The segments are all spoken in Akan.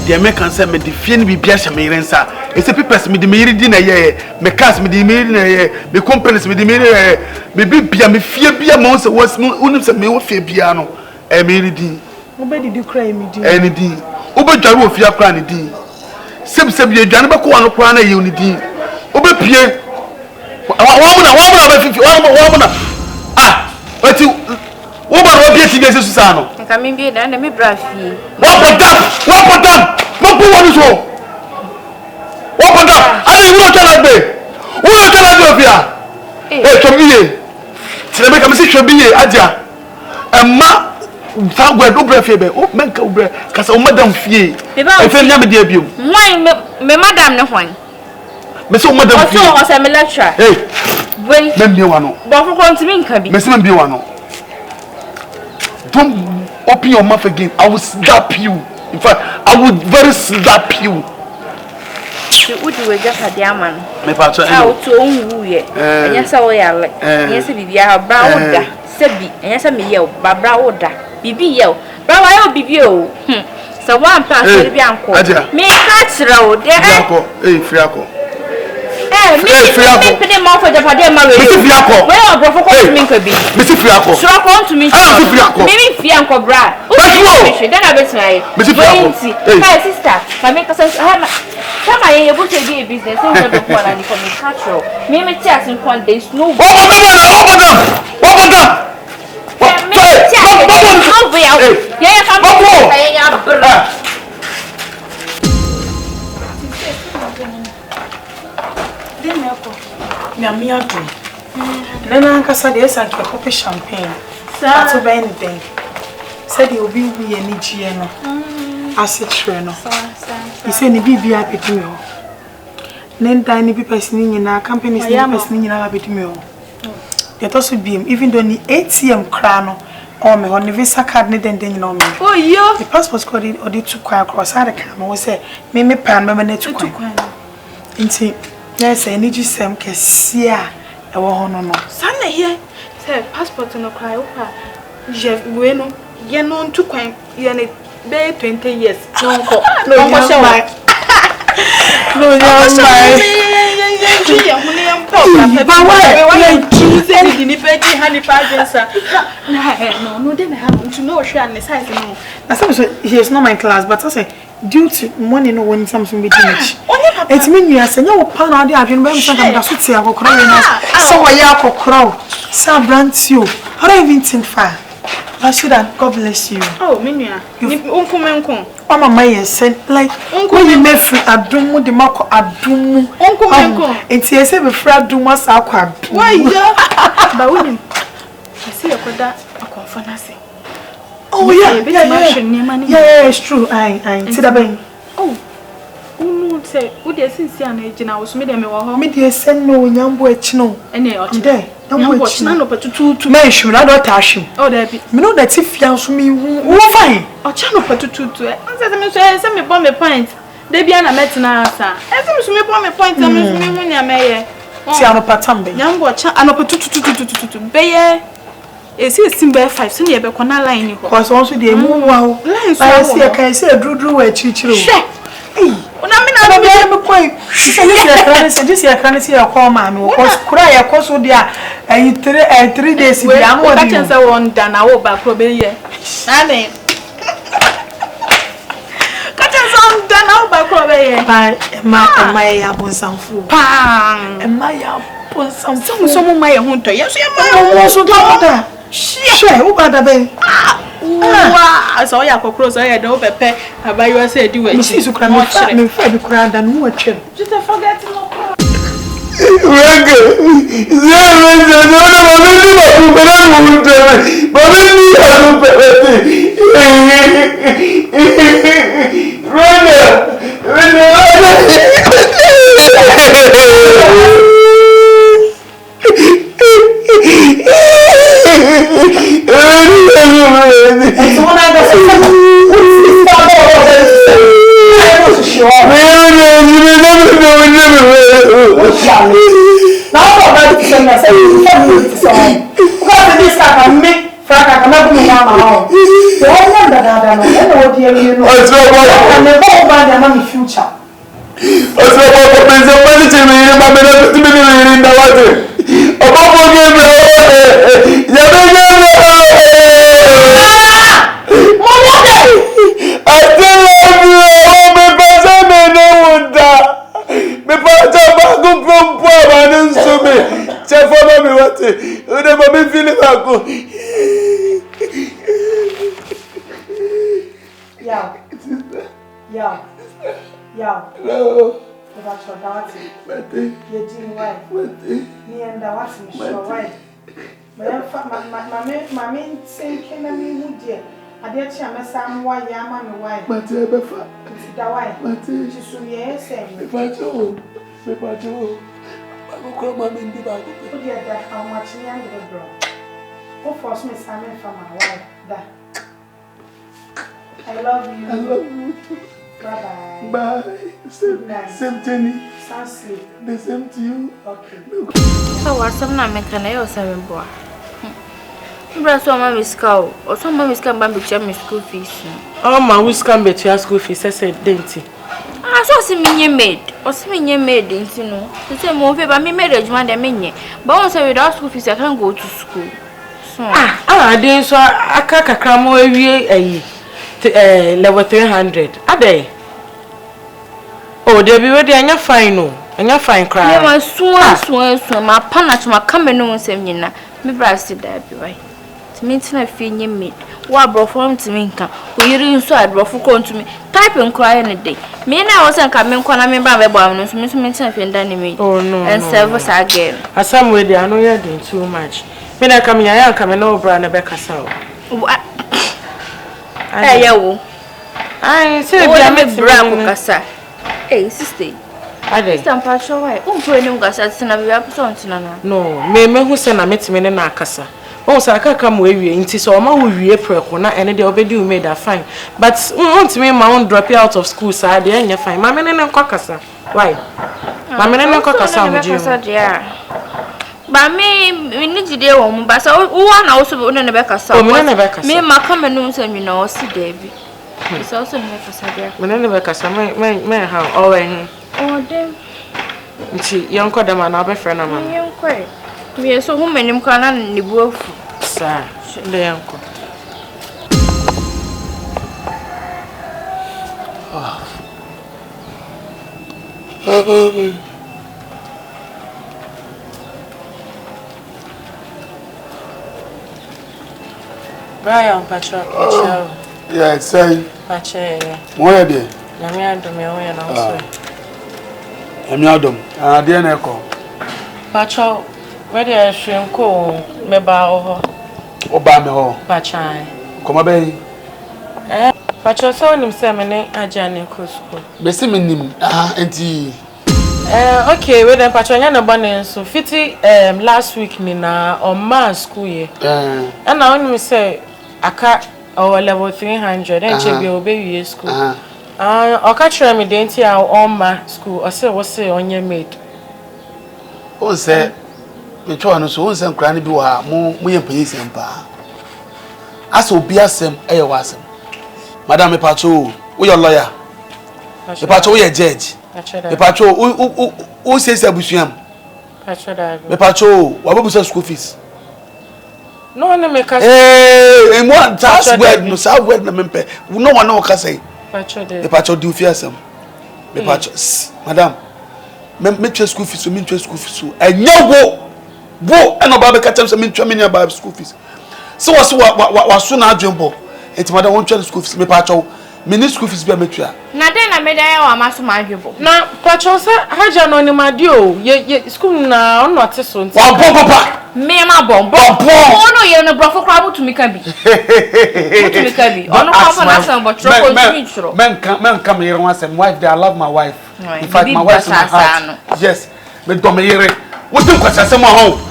the American said me defend me bia shame rensa it's a people me the me di na ye me cars me the me na ye me companies me the me bia me fie bia mo se was unim se me wo fie bia no e me di obedi di cry me di eni di obedware wo fie akra ne di seb ye dwane be ko wano kra na ye ni di obepie wa ba fifi wa na ati wo ba ro bia ti de sesu sa no nka me bia na me bra fie wa podam mo po woni so wa podam ani wo tala gbe ofia chobiye ti me ka me si chobiye adia emma fa gwa do bra fie be o menka o bra kasa o madam fie e fe nya me dia biom wan me madam ne hwan me so madam fie o se me lecture wei me mbie wa no bo fo kontimi nka bi me se me mbie wa no don't open your mouth again. I will slap you. In fact, I will very slap you. You would do a just a diamond. Me patcho. How to own you. And yes, I will. Yes, Bibi, I have brown. Sebi, and yes, I may yell, Barbara order. Bibi yell. Bravo, I will be you. So one pass will be uncle. Me catch road. Hey, Friaco. Me put him off with the Padema. Well, Bravo, me could be. Mr. Friaco. So I want to meet Friaco. Maybe Fianco Bra. Then I bet my sister. My make a sense. Come I able to be a business and for me catch road. Maybe chance in 1 day. No, Then I can say there's a copy champagne. That's a anything. Said you'll be any GNO. I said, sure, no. He said, be happy to me. Then tiny people in our company's person in our happy to me. That also be even though the ATM crown or me on the visa card, then you know me. Oh, yeah. The passport code or the 2 quite across the camera was say, me pan, me net to quite. Inti, yes, I need you some cassia. I want no. Sunday here, say passport no cry over. Jeff Bueno, you know, 2 quite, you know, 20 years. No, he is not my class, but I say, due to money, no one something between it. It's mean you are saying, you pound out the adrenaline, so I have a crowd, some brands you. I don't even think far. I should have, God bless you. Oh, Minia, Uncle Mama Maya said, like, when you met free a doom with the Marco Adum, Uncle, and see, I said, with Fred Dumas, Aqua. Why, yeah, but women, I see a quadra, a confancy. Oh, yeah, it's true. I see that being. Oh, no, say, would you see an agent? I was made a media send no young boy, no, and they are today. No, watch none of to mention, I don't touch him. Oh, there be. Me know that if you ask me, who fine? Or channel for to it. I said, me bomb a point. They be an American answer. As me bomb a point, I mean, when you're mayor. See, I'm a patambe. Young watch, and up to Bayer. Is he Simba 5 senior Becona line? Because also the move wow. I see, I can say a drew a chichu. When I'm in a point, this year can see a call man because cry a course with their 3 days. We are more than I want than our back for be here. Nanny. Cut us on done our back over here. My apples and food. Pang and my apples and some of my hunter. Yes, I'm also daughter. Share who got a bay. I saw your cockroach. I had over pay. About you say, do it. She's a crime of family crowd and watch him. Just forget to know. Now, kana bu mama ho so wona dada no e na wodi emi no o so bo na bo ba na ma future o so bo ko pense mo ni chimi ni ma me na tu mi ni nda wate o bo bo ge me ya be ge me mama de I tell you oh me pense me no wonder me pa ta ba go pompo ba ni so me che fo ba me wate o de ba me feel ba ko Yeah. Hello. About your daughter. Mate. You're doing right. Mate. Me and the what's in sure right. My main thinking and me would dear. I did chama some why yama no wife. Mate befa. The wife. Mate. She's so yes, me pacho. Me pacho. I go call my in the bag. Oh dear, that how much me and the bro. Who force me something from my wife? That. I love you. I love you. Bye-bye. Bye. Same Jenny. Sound sleep. The same to you. Okay. So what's up now? Make an air 7 boy. Brother, so my school. Or some my school ban between my school fees. Oh, my whisker between your school fees. I said, dainty. I saw some mini maid. Or some mini maid, didn't you know? The same movie, but me marriage man the mini. But once without school fees, I can't go to school. So I didn't so I can't cram away level 300. Are they? Oh, they be ready and you're fine, no. And you're fine, cry. I was so my partner to my coming on same year. Me brass did that be right. To me, it's not feeling me. What brought from to me? We really so I brought for to me. Type and cry any day. Me and I wasn't coming, I remember my bonus, Miss Minton and Danny. Oh, no. And service again. As some way, they are no you're doing too much. When I come here, I am coming over and Rebecca Sow. Hey, yo. I said, I'm a brown cassa. Hey, sister. I did. Stand partial way. Oh, for any gassets and a absent. No, me who send a meeting in a cassa. Oh, so I can't come with you into so my we April, and the obedi made that fine. But want me my own drop you out of school, so I didn't find my men and cockassa. Why? My men and cockassa, dear. But me, we need to deal with but one also on the back of some. Me, my common news and you know, see, Davy. It's also in the Cassadia. When I never cast may have already. Oh, them. See, young Codam, I'll be friend of mine. Young quay. Me, so whom many can and the wolf, sir, the uncle. Brian Patrick, yeah, it's saying, Pache, more day. Yamian to me, and also. Yamiadum, and I didn't echo. Pacho, where the shrimp call me bow or by me home. Pachai. Come away. Pacho saw him seminar at Johnny Cusco. Bessiming him, auntie. Okay, with the Patronian abundance so 50 last week Nina on my school year. And I only say I cut our level 300 and check your baby school. I'll catch me dainty on my school or say what's say on your mate. Oh, say, me try no so some cranny be more police and pa. As will be as some air was. Madame Pacho, we are lawyer. The Pacho, we are judge. The patrol who says Abusiam? The patrol, what was the school fees? No one make us. And one task word, no south word, no one know can say. The patrol do fear some. The patrol, madam, make your school fees to mean school fees. And no go, and no Baba catch some million by school fees. So was soon I jumbo. It's madam won't try the school fees, me patrol. Many school fees be metria. Na then I made a master my people. Na Pacho say haja no ni madio. Ye school na on not so. Wa papa. Me ma bomb. Oh no, you no brofo crab to me can be. To me can be. On no come na some but trouble to men come here once and wife there. I love my wife. In fact my wife is my heart. Yes. Me do me here. What you kwasa say mo ho.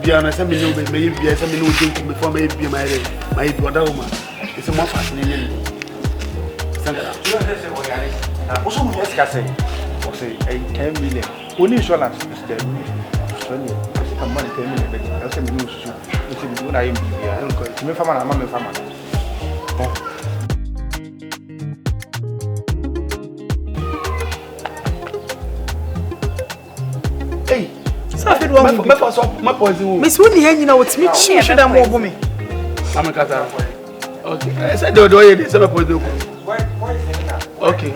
Be honest, I mean, maybe I know before maybe my brother woman. It's a more fascinating. Also, we just say, 10 million. Only insurance is there. I'm money 10 million. I'll send you news. When I am here, I don't go to me, farmer, I'm a farmer. Hey, something wrong with my poison. Miss Woody, you know what's me? She should have more women. I'm a cat. Okay, I said, do you say my poison? Okay.